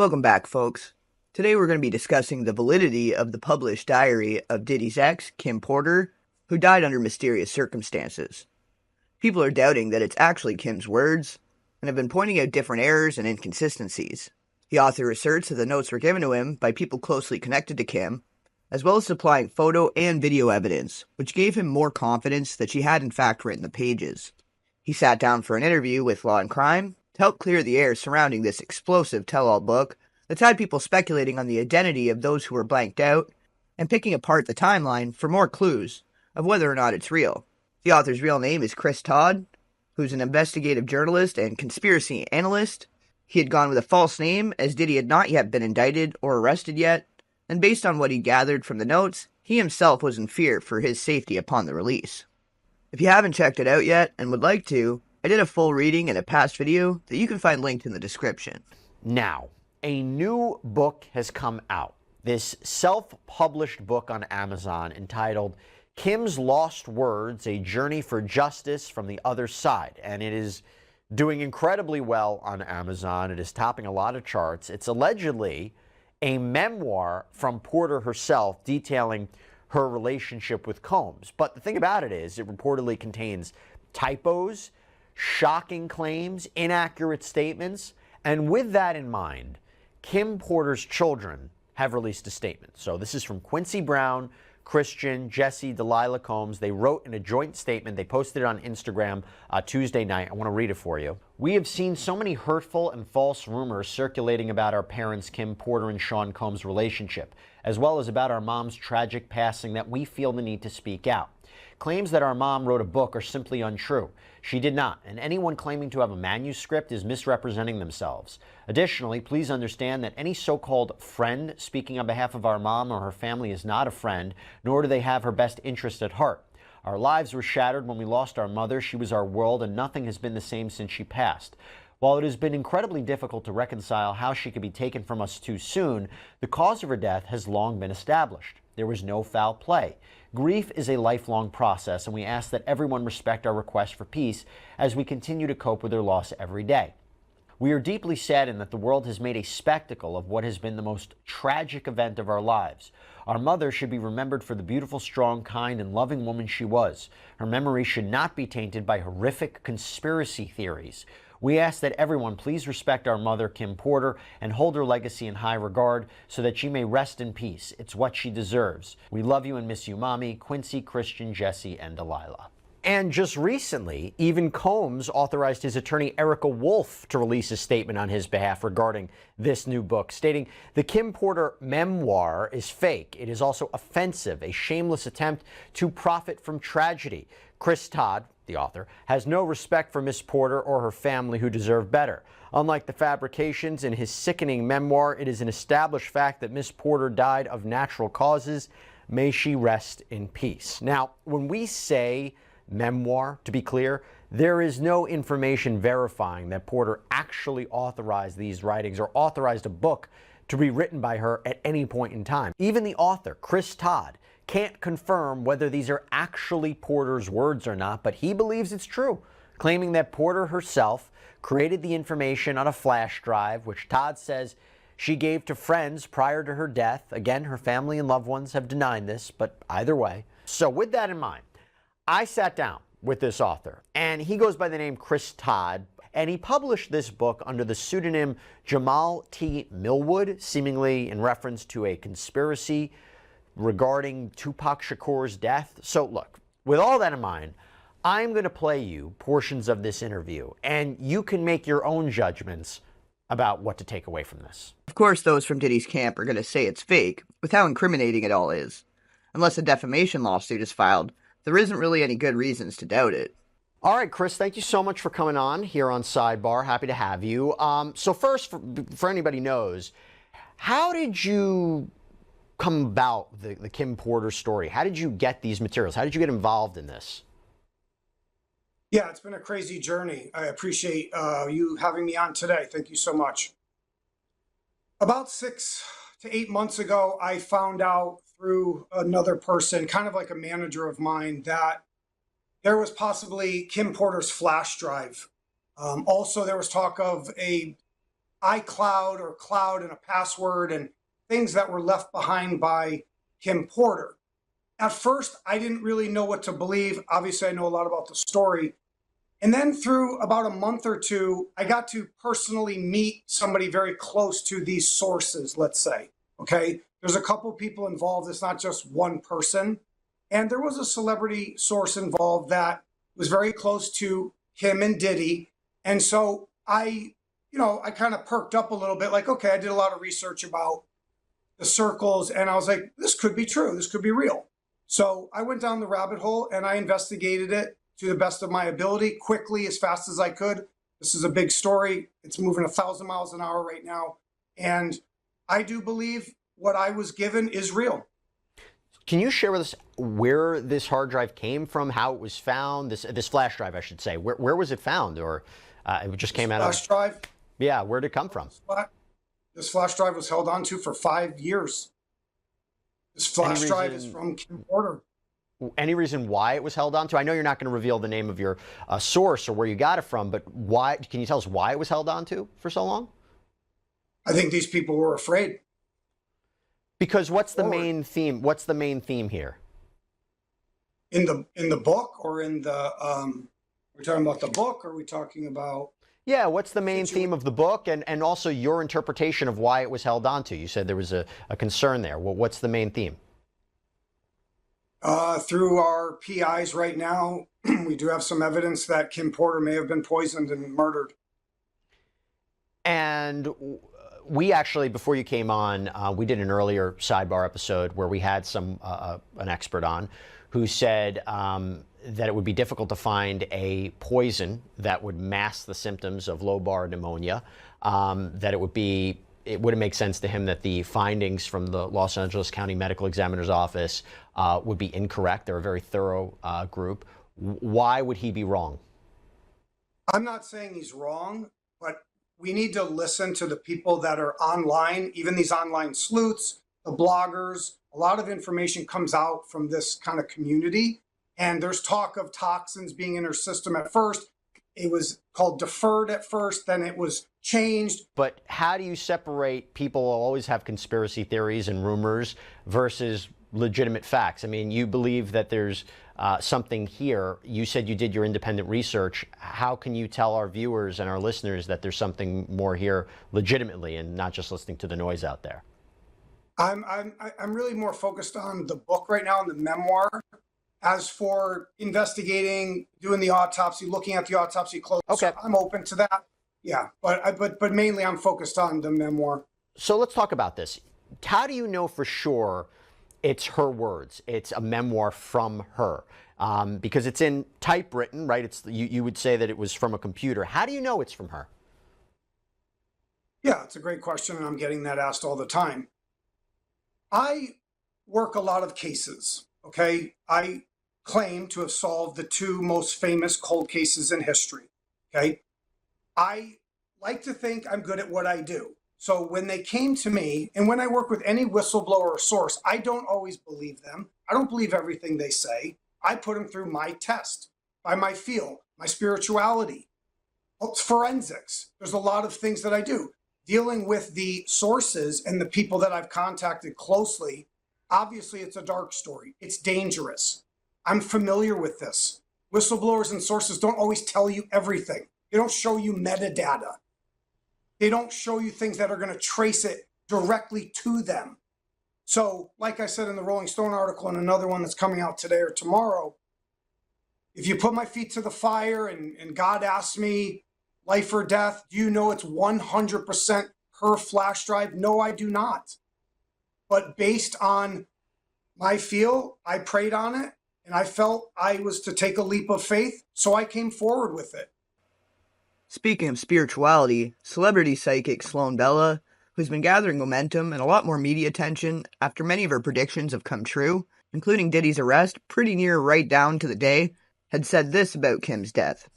Welcome back, folks. Today we're going to be discussing the validity of the published diary of Diddy's ex, Kim Porter, who died under mysterious circumstances. People are doubting that it's actually Kim's words, and have been pointing out different errors and inconsistencies. The author asserts that the notes were given to him by people closely connected to Kim, as well as supplying photo and video evidence, which gave him more confidence that she had in fact written the pages. He sat down for an interview with Law and Crime to help clear the air surrounding this explosive tell-all book that's had people speculating on the identity of those who were blanked out and picking apart the timeline for more clues of whether or not it's real. The author's real name is Chris Todd, who's an investigative journalist and conspiracy analyst. He had gone with a false name as Diddy had not yet been indicted or arrested yet, and based on what he gathered from the notes, he himself was in fear for his safety upon the release. If you haven't checked it out yet and would like to, I did a full reading in a past video that you can find linked in the description. Now, a new book has come out. This self-published book on Amazon entitled Kim's Lost Words, A Journey for Justice from the Other Side. And it is doing incredibly well on Amazon. It is topping a lot of charts. It's allegedly a memoir from Porter herself detailing her relationship with Combs. But the thing about it is, it reportedly contains typos, shocking claims, inaccurate statements, and with that in mind, Kim Porter's children have released a statement. So this is from Quincy Brown, Christian, Jesse, Delilah Combs. They wrote in a joint statement. They posted it on Instagram Tuesday night. I want to read it for you. We have seen so many hurtful and false rumors circulating about our parents, Kim Porter and Sean Combs' relationship, as well as about our mom's tragic passing, that we feel the need to speak out. Claims that our mom wrote a book are simply untrue. She did not, and anyone claiming to have a manuscript is misrepresenting themselves. Additionally, please understand that any so-called friend speaking on behalf of our mom or her family is not a friend, nor do they have her best interest at heart. Our lives were shattered when we lost our mother. She was our world, and nothing has been the same since she passed. While it has been incredibly difficult to reconcile how she could be taken from us too soon, the cause of her death has long been established. There was no foul play. Grief is a lifelong process, and we ask that everyone respect our request for peace as we continue to cope with their loss every day. We are deeply saddened that the world has made a spectacle of what has been the most tragic event of our lives. Our mother should be remembered for the beautiful, strong, kind, and loving woman she was. Her memory should not be tainted by horrific conspiracy theories. We ask that everyone please respect our mother, Kim Porter, and hold her legacy in high regard so that she may rest in peace. It's what she deserves. We love you and miss you, Mommy, Quincy, Christian, Jesse, and Delilah. And just recently, even Combs authorized his attorney Erica Wolf to release a statement on his behalf regarding this new book, stating the Kim Porter memoir is fake. It is also offensive, a shameless attempt to profit from tragedy. Chris Todd, the author, has no respect for Miss Porter or her family, who deserve better. Unlike the fabrications in his sickening memoir, it is an established fact that Miss Porter died of natural causes. May she rest in peace. Now, when we say memoir, to be clear, there is no information verifying that Porter actually authorized these writings or authorized a book to be written by her at any point in time. Even the author, Chris Todd, can't confirm whether these are actually Porter's words or not, but he believes it's true, claiming that Porter herself created the information on a flash drive, which Todd says she gave to friends prior to her death. Again, her family and loved ones have denied this, but either way. So with that in mind, I sat down with this author, and he goes by the name Chris Todd, and he published this book under the pseudonym Jamal T. Millwood, seemingly in reference to a conspiracy regarding Tupac Shakur's death. So look, with all that in mind, I'm going to play you portions of this interview, and you can make your own judgments about what to take away from this. Of course, those from Diddy's camp are going to say it's fake, with how incriminating it all is. Unless a defamation lawsuit is filed, there isn't really any good reasons to doubt it. All right, Chris, thank you so much for coming on here on Sidebar. Happy to have you. So first, for anybody knows, how did you come about the Kim Porter story? How did you get these materials? How did you get involved in this? Yeah, it's been a crazy journey. I appreciate you having me on today. Thank you so much. About 6 to 8 months ago, I found out through another person, kind of like a manager of mine, that there was possibly Kim Porter's flash drive. Also, there was talk of a iCloud or cloud and a password and things that were left behind by Kim Porter. At first, I didn't really know what to believe. Obviously, I know a lot about the story. And then through about a month or two, I got to personally meet somebody very close to these sources, let's say. Okay. There's a couple people involved. It's not just one person. And there was a celebrity source involved that was very close to Kim and Diddy. And so I kind of perked up a little bit, like, okay, I did a lot of research about the circles and I was like, this could be true. This could be real. So I went down the rabbit hole and I investigated it to the best of my ability, quickly, as fast as I could. This is a big story. It's moving 1,000 miles an hour right now. And I do believe what I was given is real. Can you share with us where this hard drive came from, how it was found, this flash drive, I should say? Where was it found? Or it just came out of... Flash drive? Yeah, where did it come from? This flash drive was held onto for 5 years. This flash drive is from Kim Porter. Any reason why it was held onto? I know you're not going to reveal the name of your source or where you got it from, but why? Can you tell us why it was held onto for so long? I think these people were afraid. Because what's the main theme? What's the main theme here? In the book, or in the we're talking about the book, or are we talking about? Yeah, what's the main theme of the book, and also your interpretation of why it was held onto? You said there was a concern there. Well, what's the main theme? Through our PIs right now, we do have some evidence that Kim Porter may have been poisoned and murdered. And we actually, before you came on, we did an earlier sidebar episode where we had an expert on who said that it would be difficult to find a poison that would mask the symptoms of lobar pneumonia, that it wouldn't make sense to him that the findings from the Los Angeles County Medical Examiner's Office would be incorrect. They're a very thorough group. Why would he be wrong? I'm not saying he's wrong, but we need to listen to the people that are online, even these online sleuths, the bloggers. A lot of information comes out from this kind of community. And there's talk of toxins being in her system at first. It was called deferred at first, then it was changed. But how do you separate people who always have conspiracy theories and rumors versus legitimate facts? I mean, you believe that there's something here. You said you did your independent research. How can you tell our viewers and our listeners that there's something more here legitimately and not just listening to the noise out there? I'm really more focused on the book right now, and the memoir. As for investigating, doing the autopsy, looking at the autopsy close, okay, I'm open to that. Yeah, but mainly I'm focused on the memoir. So let's talk about this. How do you know for sure it's her words? It's a memoir from her, because it's in typewritten, right? It's you would say that it was from a computer. How do you know it's from her? Yeah, it's a great question, and I'm getting that asked all the time. I work a lot of cases. Okay, I claim to have solved the 2 most famous cold cases in history. Okay, I like to think I'm good at what I do. So when they came to me, and when I work with any whistleblower or source, I don't always believe them. I don't believe everything they say. I put them through my test, by my feel, my spirituality, forensics. There's a lot of things that I do. Dealing with the sources and the people that I've contacted closely, obviously it's a dark story. It's dangerous. I'm familiar with this. Whistleblowers and sources don't always tell you everything. They don't show you metadata. They don't show you things that are going to trace it directly to them. So, like I said in the Rolling Stone article and another one that's coming out today or tomorrow, if you put my feet to the fire and God asks me life or death, do you know it's 100% her flash drive? No, I do not. But based on my feel, I prayed on it, and I felt I was to take a leap of faith, so I came forward with it. Speaking of spirituality, celebrity psychic Sloan Bella, who's been gathering momentum and a lot more media attention after many of her predictions have come true, including Diddy's arrest pretty near right down to the day, had said this about Kim's death.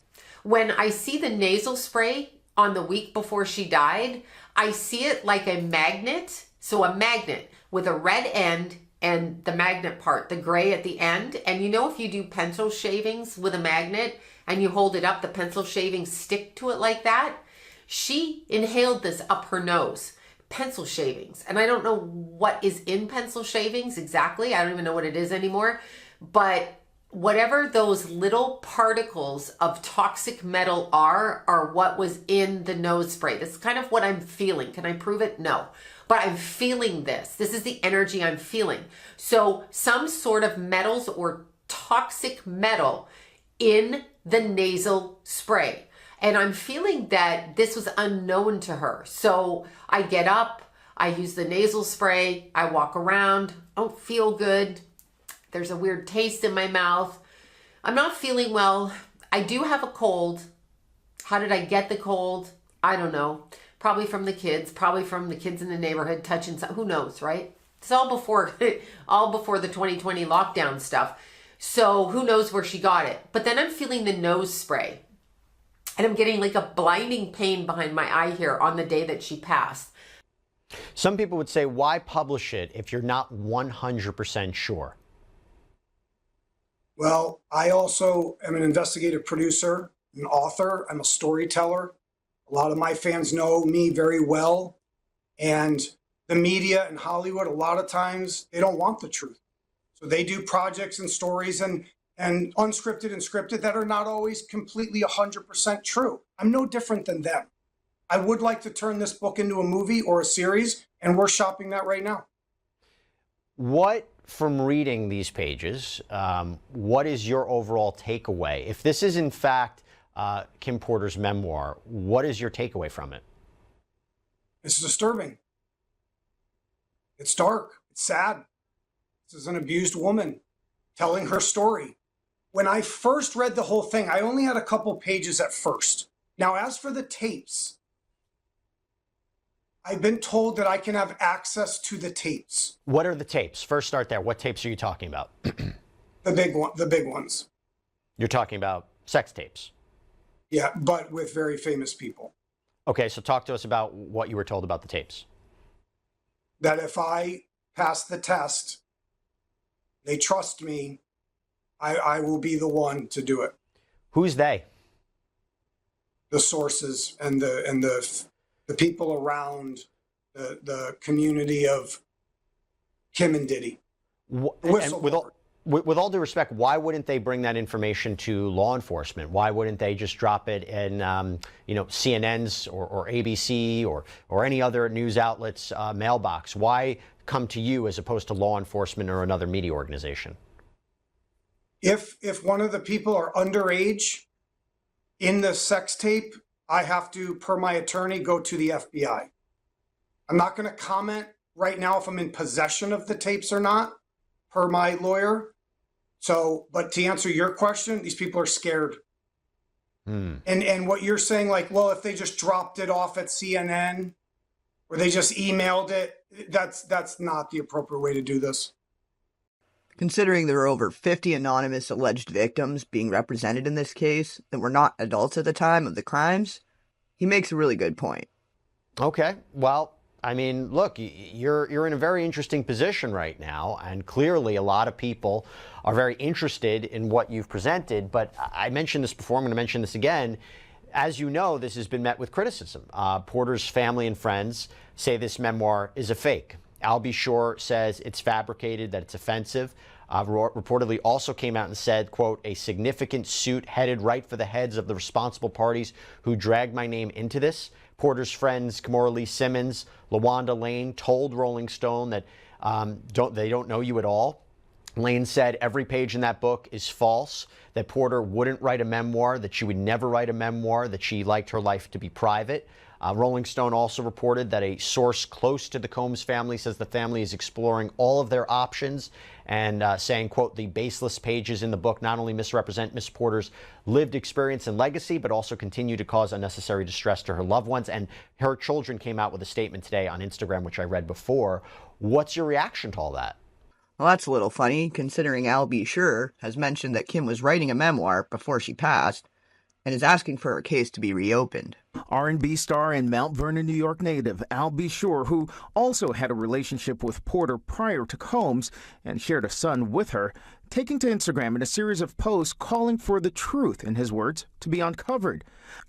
When I see the nasal spray on the week before she died, I see it like a magnet. So a magnet with a red end and the magnet part, the gray at the end. And you know, if you do pencil shavings with a magnet and you hold it up, the pencil shavings stick to it like that. She inhaled this up her nose. Pencil shavings. And I don't know what is in pencil shavings exactly. I don't even know what it is anymore. But whatever those little particles of toxic metal are what was in the nose spray. This is kind of what I'm feeling. Can I prove it? No. But I'm feeling this. This is the energy I'm feeling. So some sort of metals or toxic metal in the nasal spray. And I'm feeling that this was unknown to her. So I get up, I use the nasal spray, I walk around, I don't feel good. There's a weird taste in my mouth. I'm not feeling well. I do have a cold. How did I get the cold? I don't know. Probably from the kids, probably from the kids in the neighborhood touching some, who knows, right? It's all before the 2020 lockdown stuff. So who knows where she got it. But then I'm feeling the nose spray. And I'm getting like a blinding pain behind my eye here on the day that she passed. Some people would say, why publish it if you're not 100% sure? Well, I also am an investigative producer, an author. I'm a storyteller. A lot of my fans know me very well. And the media in Hollywood, a lot of times, they don't want the truth. So they do projects and stories and unscripted and scripted that are not always completely 100% true. I'm no different than them. I would like to turn this book into a movie or a series, and we're shopping that right now. What, from reading these pages, what is your overall takeaway? If this is in fact Kim Porter's memoir, what is your takeaway from it? It's disturbing. It's dark. It's sad. This is an abused woman telling her story. When I first read the whole thing, I only had a couple pages at first. Now, as for the tapes, I've been told that I can have access to the tapes. What are the tapes? First, start there. What tapes are you talking about? The big ones. You're talking about sex tapes. Yeah, but with very famous people. Okay, so talk to us about what you were told about the tapes. That if I pass the test, they trust me, I will be the one to do it. Who's they? The sources and the people around the community of Kim and Diddy. And with all due respect, why wouldn't they bring that information to law enforcement? Why wouldn't they just drop it in, CNN's or ABC or any other news outlet's mailbox? Why come to you as opposed to law enforcement or another media organization? If one of the people are underage in the sex tape, I have to, per my attorney, go to the FBI. I'm not going to comment right now if I'm in possession of the tapes or not, per my lawyer. So, but to answer your question, these people are scared. And what you're saying, like, well, if they just dropped it off at CNN or they just emailed it, that's not the appropriate way to do this. Considering there are over 50 anonymous alleged victims being represented in this case that were not adults at the time of the crimes, he makes a really good point. Okay, well, I mean, look, you're in a very interesting position right now, and clearly a lot of people are very interested in what you've presented. But I mentioned this before, I'm going to mention this again. As you know, this has been met with criticism. Porter's family and friends say this memoir is a fake. Al B. Shore says it's fabricated, that it's offensive. Reportedly also came out and said, quote, a significant suit headed right for the heads of the responsible parties who dragged my name into this. Porter's friends, Kimora Lee Simmons, LaWanda Lane, told Rolling Stone that they don't know you at all. Lane said every page in that book is false, that Porter wouldn't write a memoir, that she would never write a memoir, that she liked her life to be private. Rolling Stone also reported that a source close to the Combs family says the family is exploring all of their options and saying, quote, the baseless pages in the book not only misrepresent Miss Porter's lived experience and legacy, but also continue to cause unnecessary distress to her loved ones. And her children came out with a statement today on Instagram, which I read before. What's your reaction to all that? Well, that's a little funny, considering Al B. Shore has mentioned that Kim was writing a memoir before she passed and is asking for her case to be reopened. R&B star and Mount Vernon, New York native Al B. Sure, who also had a relationship with Porter prior to Combs and shared a son with her, taking to Instagram in a series of posts calling for the truth, in his words, to be uncovered.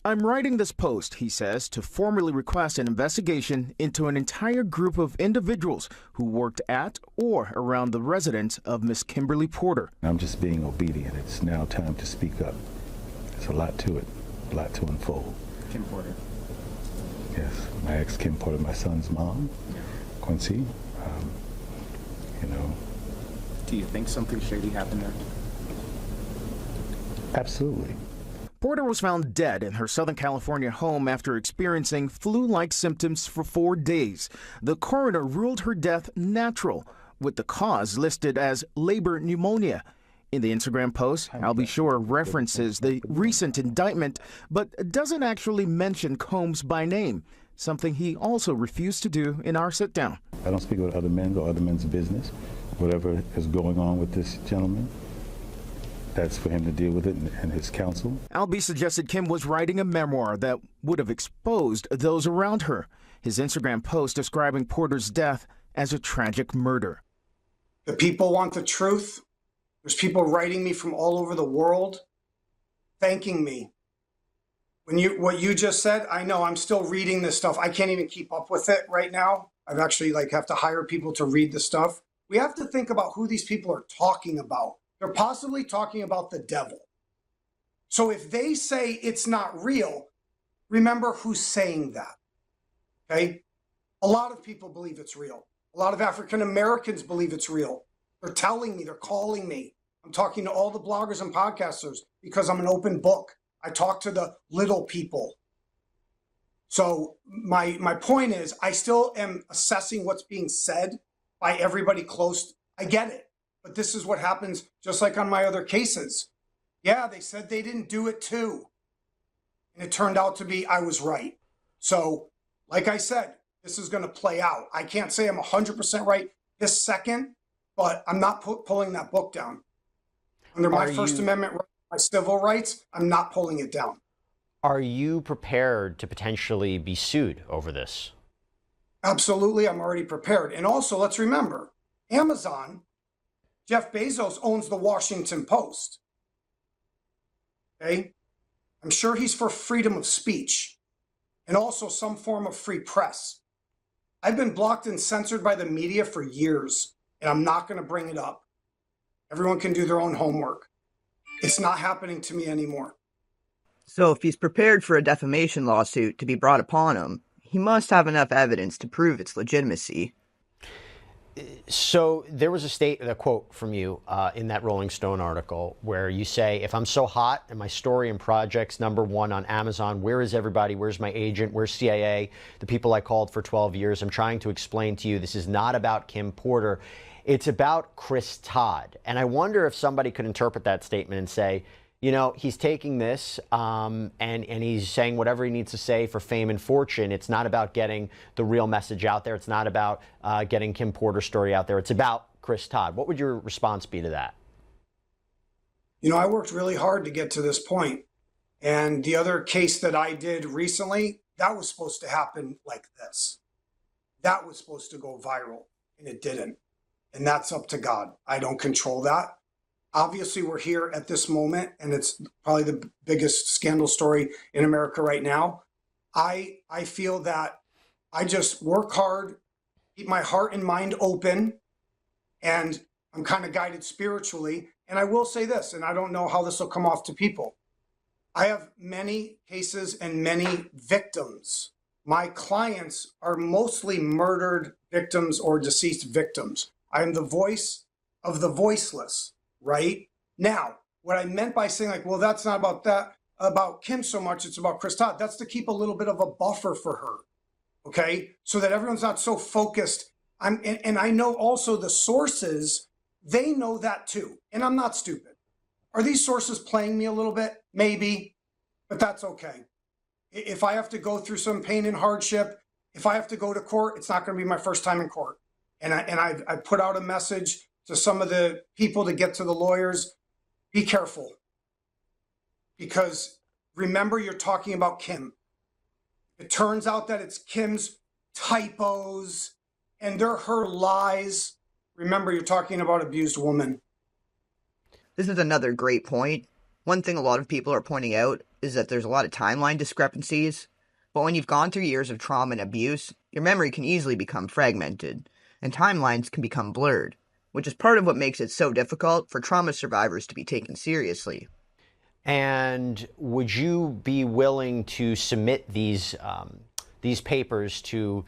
"I'm writing this post," he says, "to formally request an investigation into an entire group of individuals who worked at or around the residence of Miss Kimberly Porter." I'm just being obedient. It's now time to speak up. There's a lot to it, a lot to unfold. Kim Porter. Yes, my ex Kim Porter, my son's mom, Quincy. You know. Do you think something shady happened there? Absolutely. Porter was found dead in her Southern California home after experiencing flu-like symptoms for 4 days. The coroner ruled her death natural, with the cause listed as labor pneumonia. In the Instagram post, Al B. Sure references the recent indictment, but doesn't actually mention Combs by name, something he also refused to do in our sit-down. I don't speak with other men or other men's business. Whatever is going on with this gentleman, that's for him to deal with it and his counsel. Al B. suggested Kim was writing a memoir that would have exposed those around her. His Instagram post describing Porter's death as a tragic murder. The people want the truth. There's people writing me from all over the world, thanking me. What you just said, I know I'm still reading this stuff. I can't even keep up with it right now. I've actually have to hire people to read the stuff. We have to think about who these people are talking about. They're possibly talking about the devil. So if they say it's not real, remember who's saying that, okay? A lot of people believe it's real. A lot of African Americans believe it's real. They're telling me, they're calling me. I'm talking to all the bloggers and podcasters because I'm an open book. I talk to the little people. So my point is, I still am assessing what's being said by everybody close. I get it. But this is what happens, just like on my other cases. Yeah, they said they didn't do it too. And it turned out to be I was right. So, like I said, this is going to play out. I can't say I'm 100% right this second, but I'm not pulling that book down. Under my First Amendment, my civil rights, I'm not pulling it down. Are you prepared to potentially be sued over this? Absolutely, I'm already prepared. And also, let's remember, Amazon, Jeff Bezos owns the Washington Post. Okay? I'm sure he's for freedom of speech and also some form of free press. I've been blocked and censored by the media for years, and I'm not going to bring it up. Everyone can do their own homework. It's not happening to me anymore. So if he's prepared for a defamation lawsuit to be brought upon him, he must have enough evidence to prove its legitimacy. So there was a quote from you in that Rolling Stone article where you say, "If I'm so hot and my story and project's #1 on Amazon, where is everybody? Where's my agent? Where's CIA? The people I called for 12 years. I'm trying to explain to you this is not about Kim Porter. It's about Chris Todd." And I wonder if somebody could interpret that statement and say, you know, he's taking this and he's saying whatever he needs to say for fame and fortune. It's not about getting the real message out there. It's not about getting Kim Porter's story out there. It's about Chris Todd. What would your response be to that? You know, I worked really hard to get to this point. And the other case that I did recently, that was supposed to happen like this. That was supposed to go viral, and it didn't. And that's up to God. I don't control that. Obviously, we're here at this moment, and it's probably the biggest scandal story in America right now. I feel that I just work hard, keep my heart and mind open, and I'm kind of guided spiritually. And I will say this, and I don't know how this will come off to people. I have many cases and many victims. My clients are mostly murdered victims or deceased victims. I am the voice of the voiceless. Right? Now, what I meant by saying well, that's not about Kim so much, it's about Chris Todd. That's to keep a little bit of a buffer for her. Okay? So that everyone's not so focused. And I know also the sources, they know that too. And I'm not stupid. Are these sources playing me a little bit? Maybe, but that's okay. If I have to go through some pain and hardship, if I have to go to court, it's not going to be my first time in court. And I put out a message to some of the people to get to the lawyers, be careful. Because remember, you're talking about Kim. It turns out that it's Kim's typos and they're her lies. Remember, you're talking about abused woman. This is another great point. One thing a lot of people are pointing out is that there's a lot of timeline discrepancies, but when you've gone through years of trauma and abuse, your memory can easily become fragmented, and timelines can become blurred, which is part of what makes it so difficult for trauma survivors to be taken seriously. And would you be willing to submit these papers to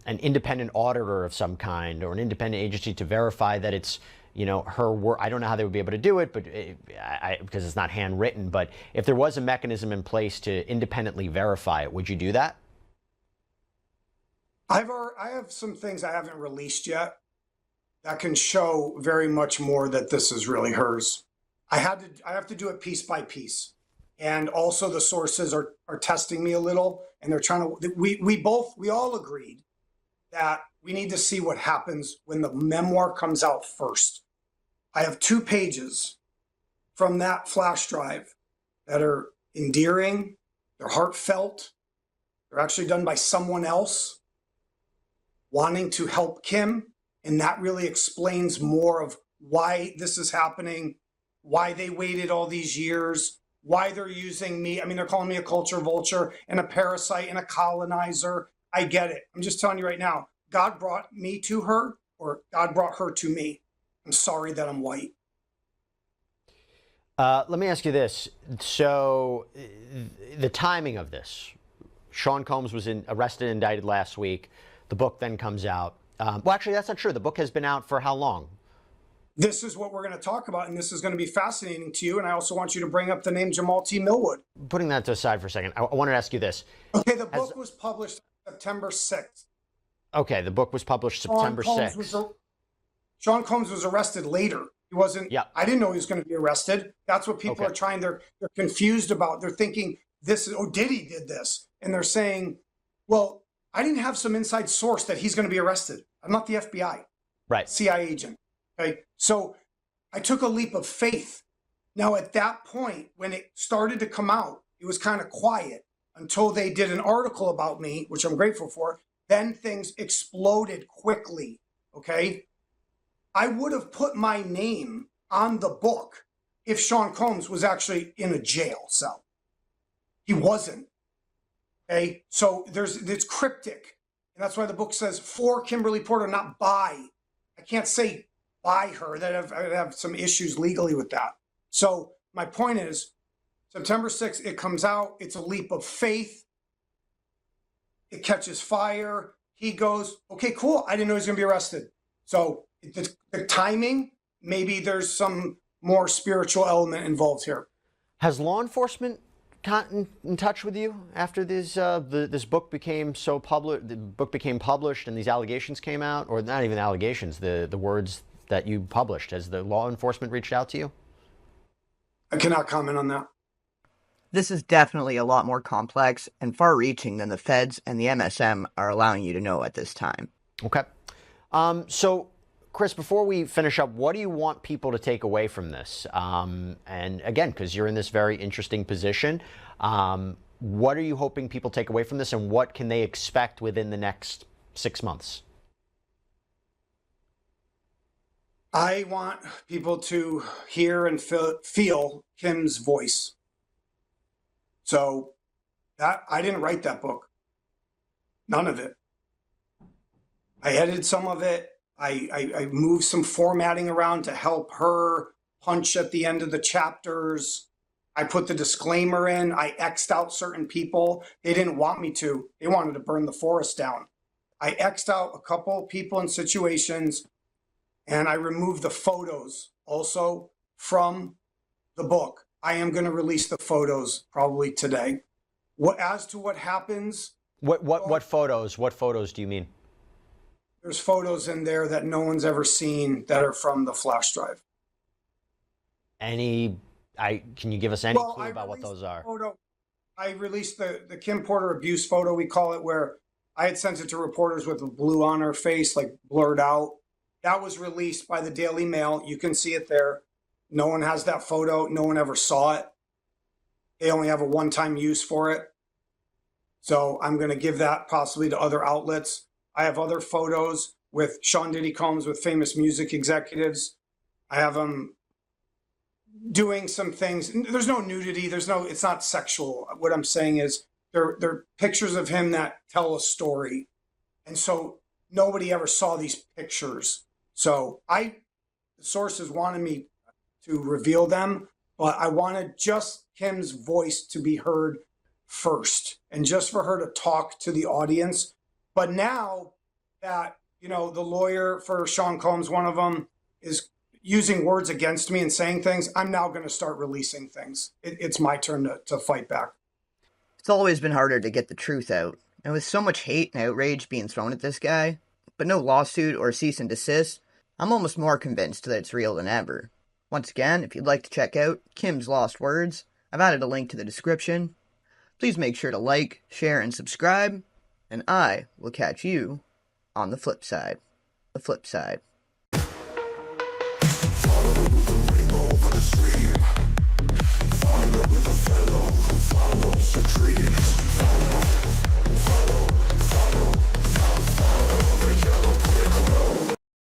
an independent auditor of some kind or an independent agency to verify that it's, her work? I don't know how they would be able to do it, but because it's not handwritten. But if there was a mechanism in place to independently verify it, would you do that? I have some things I haven't released yet that can show very much more that this is really hers. I have to do it piece by piece. And also the sources are testing me a little, and they're trying to, we all agreed that we need to see what happens when the memoir comes out first. I have 2 pages from that flash drive that are endearing, they're heartfelt, they're actually done by someone else wanting to help Kim. And that really explains more of why this is happening, why they waited all these years, why they're using me. I mean, they're calling me a culture vulture and a parasite and a colonizer. I get it. I'm just telling you right now, God brought me to her, or God brought her to me. I'm sorry that I'm white. Let me ask you this. So the timing of this, Sean Combs was arrested and indicted last week. The book then comes out. Well, actually, that's not true. The book has been out for how long? This is what we're going to talk about, and this is going to be fascinating to you. And I also want you to bring up the name Jamal T. Millwood. Putting that to aside for a second, I wanted to ask you this. Okay, the book was published September 6th. Okay, the book was published September 6th. Sean Combs was arrested later. He wasn't, I didn't know he was going to be arrested. That's what people are trying, they're confused about. They're thinking Diddy did this. And they're saying, well, I didn't have some inside source that he's going to be arrested. I'm not the FBI. Right. CIA agent. Okay. So I took a leap of faith. Now, at that point, when it started to come out, it was kind of quiet until they did an article about me, which I'm grateful for. Then things exploded quickly. Okay. I would have put my name on the book if Sean Combs was actually in a jail cell. He wasn't. Okay. So it's cryptic. And that's why the book says for Kimberly Porter, not by. I can't say by her. I have some issues legally with that. So my point is, September 6th, it comes out. It's a leap of faith. It catches fire. He goes, okay, cool. I didn't know he was going to be arrested. So the timing, maybe there's some more spiritual element involved here. Has law enforcement gotten in touch with you after this this book became so public? The book became published and these allegations came out, or not even allegations, the words that you published. Has the law enforcement reached out to you? I cannot comment on that. This is definitely a lot more complex and far-reaching than the feds and the MSM are allowing you to know at this time. Okay. So, Chris, before we finish up, what do you want people to take away from this? And again, because you're in this very interesting position, what are you hoping people take away from this, and what can they expect within the next 6 months? I want people to hear and feel Kim's voice. So that I didn't write that book. None of it. I edited some of it. I moved some formatting around to help her punch at the end of the chapters. I put the disclaimer in. I X'd out certain people. They didn't want me to. They wanted to burn the forest down. I X'd out a couple people and situations, and I removed the photos also from the book. I am going to release the photos probably today. As to what happens. What photos? What photos do you mean? There's photos in there that no one's ever seen that are from the flash drive. Can you give us any clue about what those are? I released the Kim Porter abuse photo, we call it, where I had sent it to reporters with a blue on her face, like blurred out. That was released by the Daily Mail. You can see it there. No one has that photo. No one ever saw it. They only have a one-time use for it. So I'm going to give that possibly to other outlets. I have other photos with Sean Diddy Combs with famous music executives. I have him doing some things. There's no nudity. It's not sexual. What I'm saying is they're pictures of him that tell a story. And so nobody ever saw these pictures. So the sources wanted me to reveal them, but I wanted just Kim's voice to be heard first and just for her to talk to the audience. But now that, the lawyer for Sean Combs, one of them, is using words against me and saying things, I'm now going to start releasing things. It's my turn to fight back. It's always been harder to get the truth out, and with so much hate and outrage being thrown at this guy, but no lawsuit or cease and desist, I'm almost more convinced that it's real than ever. Once again, if you'd like to check out Kim's Lost Words, I've added a link to the description. Please make sure to like, share, and subscribe, and I will catch you on the flip side. The flip side. Follow with a fellow who follows the tree.